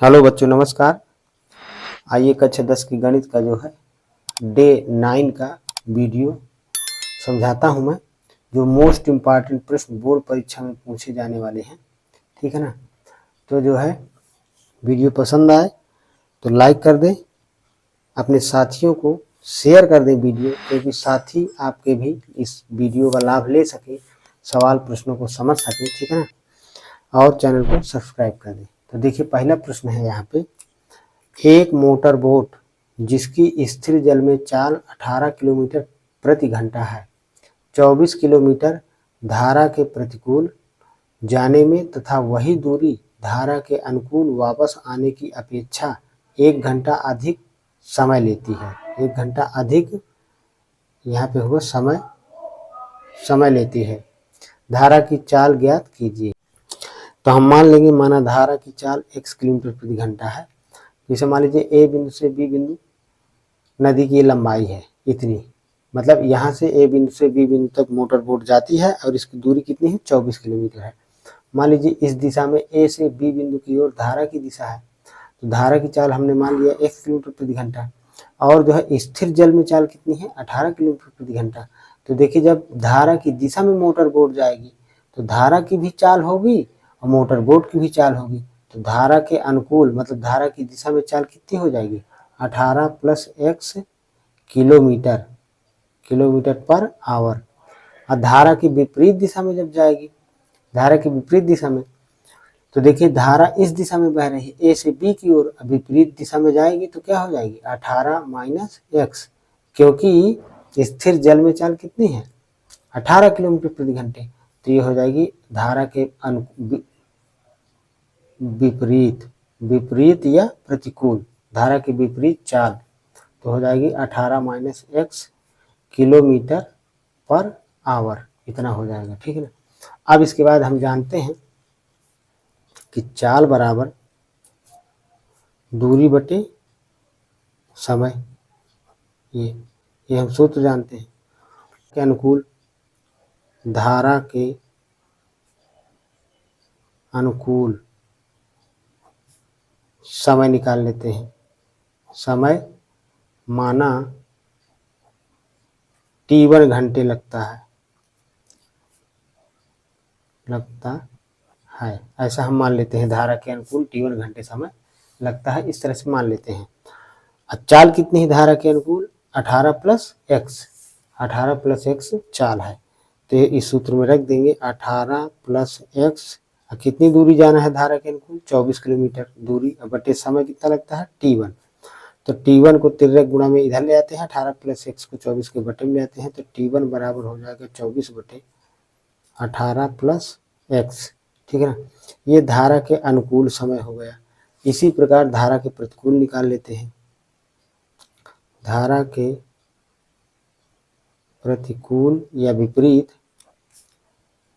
Hello बच्चों, नमस्कार। आइए कक्षा 10 की गणित का जो है डे 9 का वीडियो समझाता हूं मैं। जो मोस्ट इम्पॉर्टेंट प्रश्न बोर्ड परीक्षा में पूछे जाने वाले हैं, ठीक है ना। तो जो है वीडियो पसंद आए तो लाइक कर दें, अपने साथियों को शेयर कर दें वीडियो, क्योंकि साथी आपके भी इस वीडियो का लाभ ले सके, सवाल प्रश्नों को समझ सके, ठीक है ना। और चैनल को सब्सक्राइब कर दें। तो देखिए, पहला प्रश्न है यहाँ पे, एक मोटर बोट जिसकी स्थिर जल में चाल 18 किलोमीटर प्रति घंटा है, 24 किलोमीटर धारा के प्रतिकूल जाने में तथा वही दूरी धारा के अनुकूल वापस आने की अपेक्षा 1 घंटा अधिक समय लेती है। 1 घंटा अधिक यहाँ पे हुआ समय लेती है। धारा की चाल ज्ञात कीजिए। तो हम मान लेंगे, माना धारा की चाल x किलोमीटर प्रति घंटा है। जैसे मान लीजिए ए बिंदु से बी बिंदु नदी की लंबाई है इतनी, मतलब यहाँ से ए बिंदु से बी बिंदु तक मोटर बोट जाती है और इसकी दूरी कितनी है, 24 किलोमीटर है। मान लीजिए इस दिशा में ए से बी बिंदु की ओर धारा की दिशा है, तो धारा की चाल हमने मान लिया 1 किलोमीटर प्रति घंटा। और जो है स्थिर जल में चाल कितनी है, 18 किलोमीटर प्रति घंटा। तो देखिए, जब धारा की दिशा में मोटर बोट जाएगी तो धारा की भी चाल होगी और मोटर बोट की भी चाल होगी। तो धारा के अनुकूल मतलब धारा की दिशा में चाल कितनी हो जाएगी, 18 + x किलोमीटर पर आवर। और धारा की विपरीत दिशा में जब जाएगी, धारा की विपरीत दिशा में, तो देखिए धारा इस दिशा में बह रही है, ए से बी की ओर, विपरीत दिशा में जाएगी तो क्या हो जाएगी, 18 - x, क्योंकि स्थिर जल में चाल कितनी है, 18 किलोमीटर प्रति घंटे। तो ये हो जाएगी धारा के विपरीत या प्रतिकूल, धारा के विपरीत चाल। तो हो जाएगी 18 - x किलोमीटर पर आवर, इतना हो जाएगा, ठीक है ना। अब इसके बाद हम जानते हैं कि चाल बराबर दूरी बटे समय। ये हम सूत्र जानते हैं के अनुकूल, धारा के अनुकूल समय निकाल लेते हैं। समय माना t1 घंटे लगता है, ऐसा हम मान लेते हैं। धारा के अनुकूल t1 घंटे समय लगता है, इस तरह से मान लेते हैं। अब चाल कितनी है धारा के अनुकूल, 18 + x, 18 + x चाल है। तो इस सूत्र में रख देंगे 18 + x। कितनी दूरी जाना है धारा के अनुकूल, 24 किलोमीटर दूरी, बटे समय कितना लगता है, t1। तो t1 को तिर्यक गुणा में इधर ले आते हैं, 18 + x को 24 के बटे में ले आते हैं, तो t1 बराबर हो जाएगा 24 बटे 18 + x, ठीक है ना। ये धारा के अनुकूल समय हो गया। इसी प्रकार धारा के प्रतिकूल निकाल लेते हैं। धारा के प्रतिकूल या विपरीत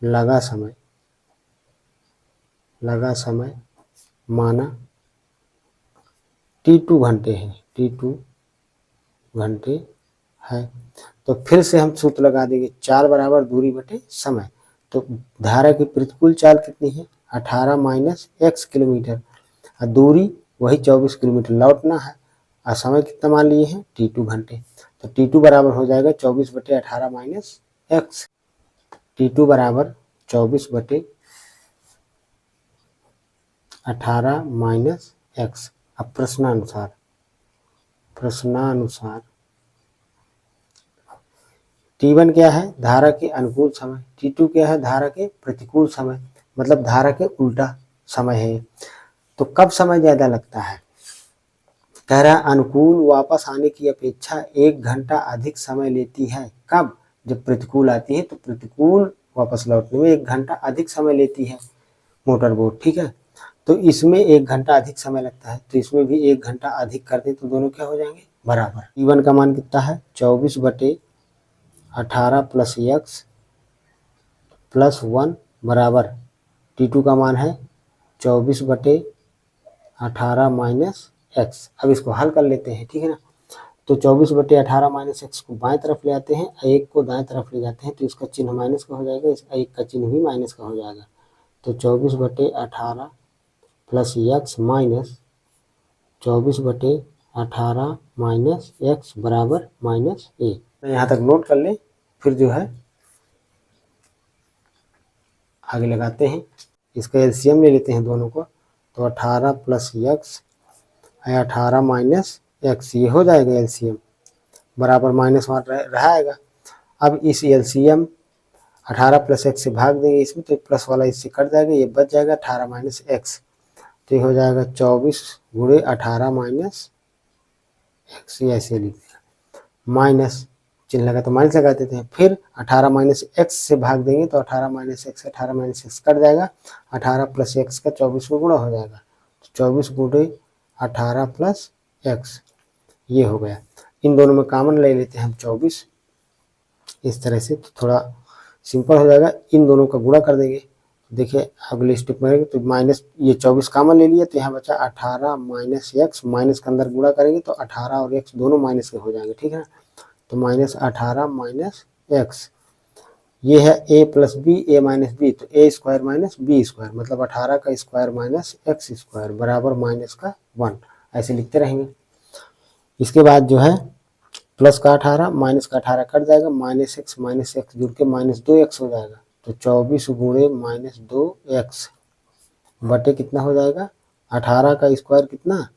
लगा समय माना t2 घंटे है, t2 घंटे है। तो फिर से हम सूत्र लगा देंगे, चाल बराबर दूरी बटे समय। तो धारा की प्रतिकूल चाल कितनी है, 18 - x किलोमीटर, और दूरी वही 24 किलोमीटर लौटना है, और समय कितना मान लिए हैं, t2 घंटे। तो t2 बराबर हो जाएगा 24 बटे 18 - x। t2 बराबर 24 बटे 18 - x। अब प्रश्नानुसार t1 क्या है, धारा के अनुकूल समय, t2 क्या है, धारा के प्रतिकूल समय, मतलब धारा के उल्टा समय है। तो कब समय ज्यादा लगता है, कह रहा है अनुकूल वापस आने की अपेक्षा 1 घंटा अधिक समय लेती है। कब, जब प्रतिकूल आती है तो प्रतिकूल वापस लौटने में 1 घंटा अधिक समय लेती है मोटर बोट, ठीक है। तो इसमें 1 घंटा अधिक समय लगता है, तो इसमें भी 1 घंटा अधिक कर दे तो दोनों क्या हो जाएंगे, बराबर। t1 का मान कितना है, 24 बटे 18 + x + 1 बराबर t2 का मान है 24 बटे 18 - x। अब इसको हल कर लेते हैं, ठीक है ना। तो 24 बटे 18 - x को बाएं तरफ ले आते हैं, 1 को दाएं तरफ ले जाते हैं, तो इसका चिन्ह माइनस का हो जाएगा, इसका 1 का चिन्ह भी माइनस का हो जाएगा। तो 24 बटे 18 + x 24/18 माइनस एक्स बराबर -a। तो यहाँ तक नोट कर लें, फिर जो है आगे लगाते हैं। इसका एलसीएम ले लेते हैं दोनों को, तो 18 + x है 18 माइनस एक्स, ये हो जाएगा एलसीएम बराबर माइनस वहाँ रहेगा। अब इस एलसीएम 18 + x से भाग देंगे इसमें, तो प्लस वाला इससे कट जाएगा, ये बच जाएगा 18 माइनस एक्स, तो ये हो जाएगा 24 × 18 माइनस एक्स, ये ऐसे लिख दिया। माइनस चिन्ह लगा तो माइनस लगा देते हैं, फिर 18 माइनस एक्स से भाग देंगे तो 18 minus x 18 minus x cut जाएगा, 18 + x का 24 में गुणा हो जाएगा, तो 24 × 18 + x, ये हो गया। इन दोनों में कॉमन ले लेते हैं हम 24, इस तरह से तो थोड़ा सिंपल हो जाएगा। इन दोनों का गुणा कर देंगे, देखिए अगले स्टेप में तो माइनस ये 24 कॉमन ले लिया, तो यहाँ बचा 18 माइनस एक्स, माइनस के अंदर गुणा करेंगे तो 18 और एक्स दोनों माइनस के हो जाएंगे, ठीक है ना। तो -18 माइनस एक्स, ये है a + b, a - b, तो a² - b², मतलब 18 का स्क्वायर माइनस एक्स स्क्वायर बराबर माइनस का 1, ऐसे लिखते रहेंगे। इसके बाद जो है प्लस का 18 माइनस का 18 कट जाएगा, -x जुड़ के -2x हो जाएगा, तो 24 × -2x बटे कितना हो जाएगा, 18 का स्क्वायर कितना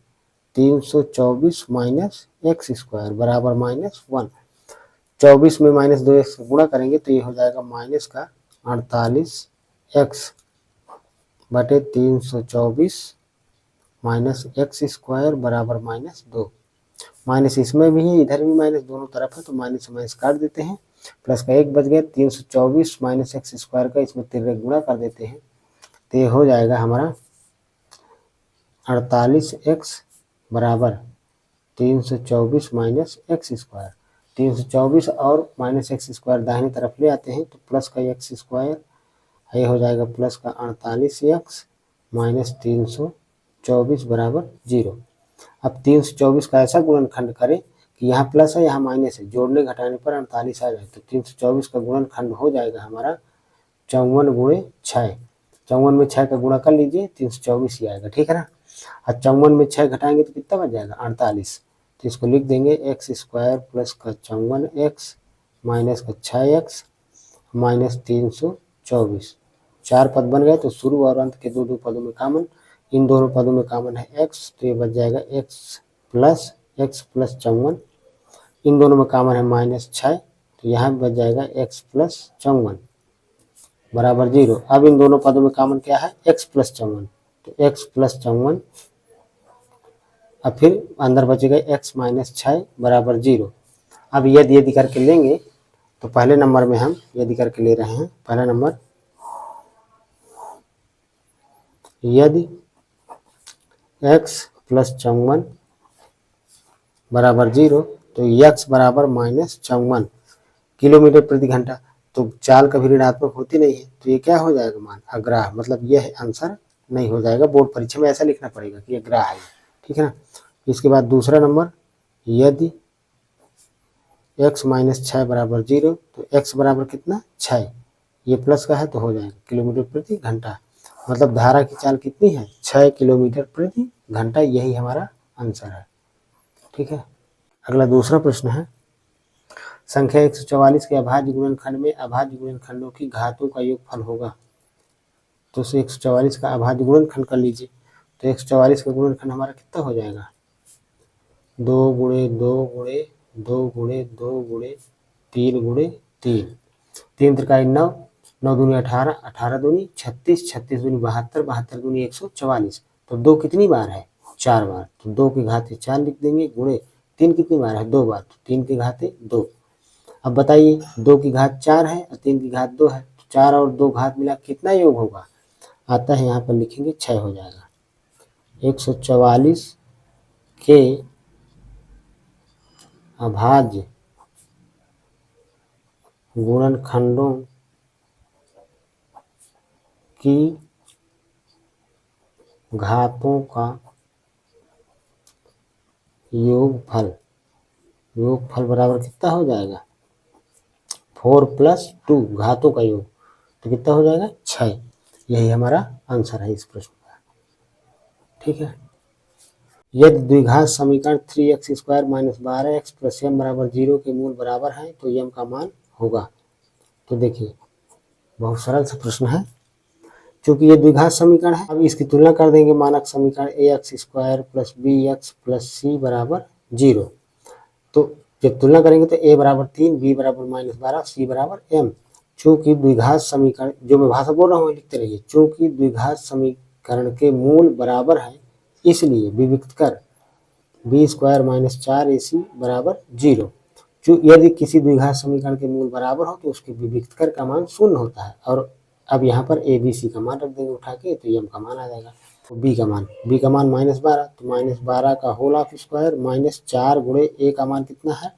324 माइनस x² बराबर -1। 24 में -2x गुणा करेंगे तो ये हो जाएगा माइनस का 48x बटे 324 माइनस x² बराबर -2। माइनस इसमें भी है, इधर भी माइनस, दोनों तरफ है, तो माइनस से माइनस काट देते हैं, प्लस का 1 बच गया, 324 माइनस x² का इसमें तिर्रे गुणा कर देते हैं, तो ये हो जाएगा हमारा 48x बराबर 324 माइनस x²। 324 और माइनस x² दाहिने तरफ ले आते हैं, तो प्लस का x², ये हो जाएगा प्लस का 48x माइनस 324 बराबर 0। अब 324 का ऐसा गुणनखंड करें कि यहाँ प्लस है यहाँ माइनस है, जोड़ने घटाने पर 48 आ जाए, तो 324 का गुणनखंड हो जाएगा हमारा 54 × 6। 54 में 6 का गुणा कर लीजिए, 324 ही आएगा, ठीक है ना। और 54 में 6 घटाएंगे तो कितना बच जाएगा 48, तो इसको लिख देंगे x² प्लस का 54x माइनस का 6x माइनस 324। 4 पद बन गए, तो शुरू और अंत के दो पदों में कॉमन, इन दोनों पदों में कॉमन है x, तो ये बच जाएगा x प्लस 54। इन दोनों में कॉमन है -6, तो यहाँ बच जाएगा x प्लस 54 बराबर 0। अब इन दोनों पदों में कॉमन क्या है x प्लस 54, तो x प्लस 54, अब फिर अंदर बचेगा x माइनस 6 बराबर 0। अब यदि करके लेंगे, तो पहले नंबर में हम यदि करके ले रहे हैं, पहला नंबर यदि x प्लस 54 बराबर 0, तो x बराबर -54 किलोमीटर प्रति घंटा, तो चाल कभी ऋणात्मक होती नहीं है, तो ये क्या हो जाएगा मान अग्राह, मतलब यह आंसर नहीं हो जाएगा, बोर्ड परीक्षा में ऐसा लिखना पड़ेगा कि अग्राह है, ठीक है ना। इसके बाद दूसरा नंबर यदि x माइनस 6 बराबर 0, तो x बराबर कितना 6, ये प्लस का है तो हो जाएगा किलोमीटर प्रति घंटा, मतलब धारा की चाल कितनी है 6 किलोमीटर प्रति घंटा, यही हमारा आंसर है, ठीक है। अगला दूसरा प्रश्न है, संख्या 144 के अभाज्य गुणनखंड में अभाज्य गुणनखंडों की घातों का योगफल होगा, तो 144 का अभाज्य गुणनखंड कर लीजिए, तो 144 का गुणनखंड हमारा कितना हो जाएगा 2 × 2 × 2 × 2 × 3 × 3, 3 त्रिकाई 9, 9 दूनी 18, 18 दूनी 36, 36 दूनी 72, 72 दूनी 144, तो 2 कितनी बार है 4 बार, तो 2 की घात 4 लिख देंगे, गुणे 3 कितनी बार है 2 बार, तो 3 की घात 2। अब बताइए 2 की घात 4 है और 3 की घात 2 है, तो 4 और 2 घात मिला कितना योग होगा, आता है यहाँ पर लिखेंगे 6 हो जाएगा। 144 के अभाज्य गुणनखंडों की घातों का योगफल बराबर कितना हो जाएगा 4 + 2 घातों का योग, तो कितना हो जाएगा 6, यही हमारा आंसर है इस प्रश्न का, ठीक है। यदि द्विघात समीकरण 3x² - 12x प्लस m बराबर 0 के मूल बराबर है तो m का मान होगा। तो देखिए बहुत सरल सा प्रश्न है, क्योंकि ये द्विघात समीकरण है। अब इसकी तुलना कर देंगे मानक समीकरण ax² plus bx plus c बराबर 0। तो जब तुलना करेंगे तो a बराबर 3, b बराबर -12, c बराबर m। चूंकि द्विघात समीकरण, जो मैं भाषा बोल रहा हूँ लिखते रहिए, चूंकि द्विघात समीकरण के मूल बराबर है इसलिए विविक्त कर b² - 4ac बराबर 0। यदि किसी द्विघात समीकरण के मूल बराबर हो तो उसके विविक्त कर का मान 0 होता है। और अब यहाँ पर a b c का मान रख देंगे उठा के, तो m का मान आ जाएगा। तो b का मान -12, तो -12 का होल ऑफ स्क्वायर माइनस 4 गुणे a का मान कितना है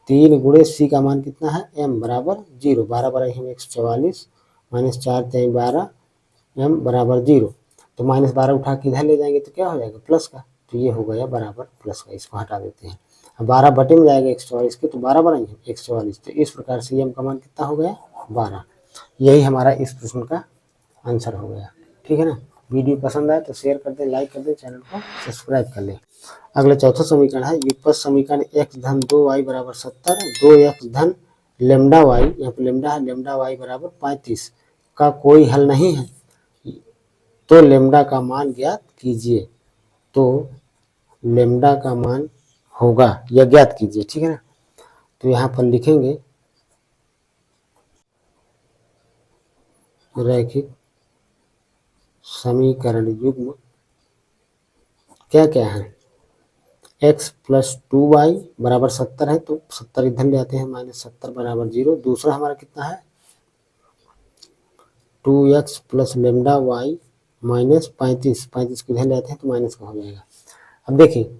3 गुणे c का मान कितना है m बराबर 0। 12 12 हम 144 -4 3 12 m बराबर 0। तो -12 उठा के इधर ले जाएंगे तो क्या हो जाएगा प्लस का, तो ये हो गया बराबर प्लस का। इसको हटा देते हैं। अब 12 बटे में जाएगा 144 के, तो 12 बनाएंगे 144। तो इस प्रकार से m का मान कितना हो गया 12। यही हमारा इस प्रश्न का आंसर हो गया। ठीक है ना। वीडियो पसंद आए तो शेयर कर दें, लाइक कर दें, चैनल को सब्सक्राइब कर लें। अगला चौथा समीकरण है युगपत समीकरण x धन 2y बराबर 70, 2x धन लेमडा वाई, यहाँ पर लेमडा है, लेमडा वाई बराबर 35 का कोई हल नहीं है तो लेमडा का मान ज्ञात कीजिए। तो लेमडा का मान होगा या ज्ञात कीजिए। ठीक है ना। तो यहाँ पर लिखेंगे रैखिक समीकरण युग्म क्या क्या है, x प्लस 2y बराबर 70 है, तो 70 इधर ले आते हैं, -70 बराबर 0। दूसरा हमारा कितना है 2x plus lambda Y minus 35 को इधर ले आते हैं तो माइनस का हो जाएगा। अब देखिए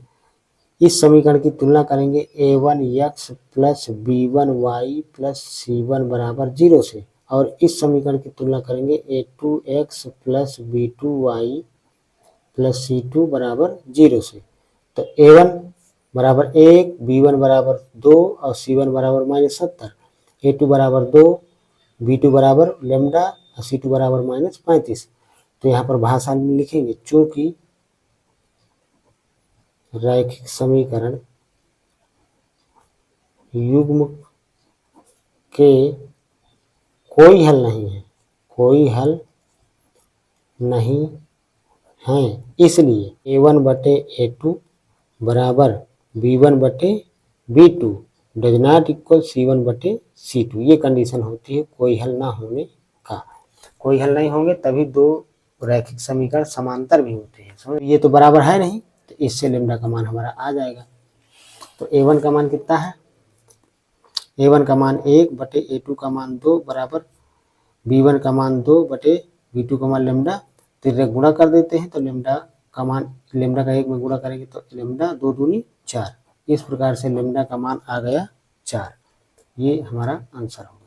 इस समीकरण की तुलना करेंगे a1x plus b1y plus c1 बराबर 0 से, और इस समीकरण की तुलना करेंगे a2x plus b2y plus c2 बराबर 0 से। तो a1 बराबर 1, b1 बराबर 2 और c1 बराबर -70, a2 बराबर 2, b2 बराबर लेमडा और c2 बराबर -35। तो यहाँ पर भाषा में लिखेंगे चूंकि रैखिक समीकरण युग्म के कोई हल नहीं है, कोई हल नहीं है, इसलिए a1 बटे a2 बराबर b1 बटे b2 does not equal c1 बटे c2। ये कंडीशन होती है कोई हल ना होने का। कोई हल नहीं होंगे तभी दो रैखिक समीकरण समांतर भी होते हैं। समझ, ये तो बराबर है नहीं, तो इससे लेमडा का मान हमारा आ जाएगा। तो a1 का मान कितना है, a1 का मान 1 बटे a2 का मान 2 बराबर b1 का मान 2 बटे b2 का मान लेमडा। तो गुणा कर देते हैं तो लेमडा का मान, लेमडा का 1 में गुणा करेंगे तो लेमडा 2 दूनी 4। इस प्रकार से लेमडा का मान आ गया 4। ये हमारा आंसर होगा।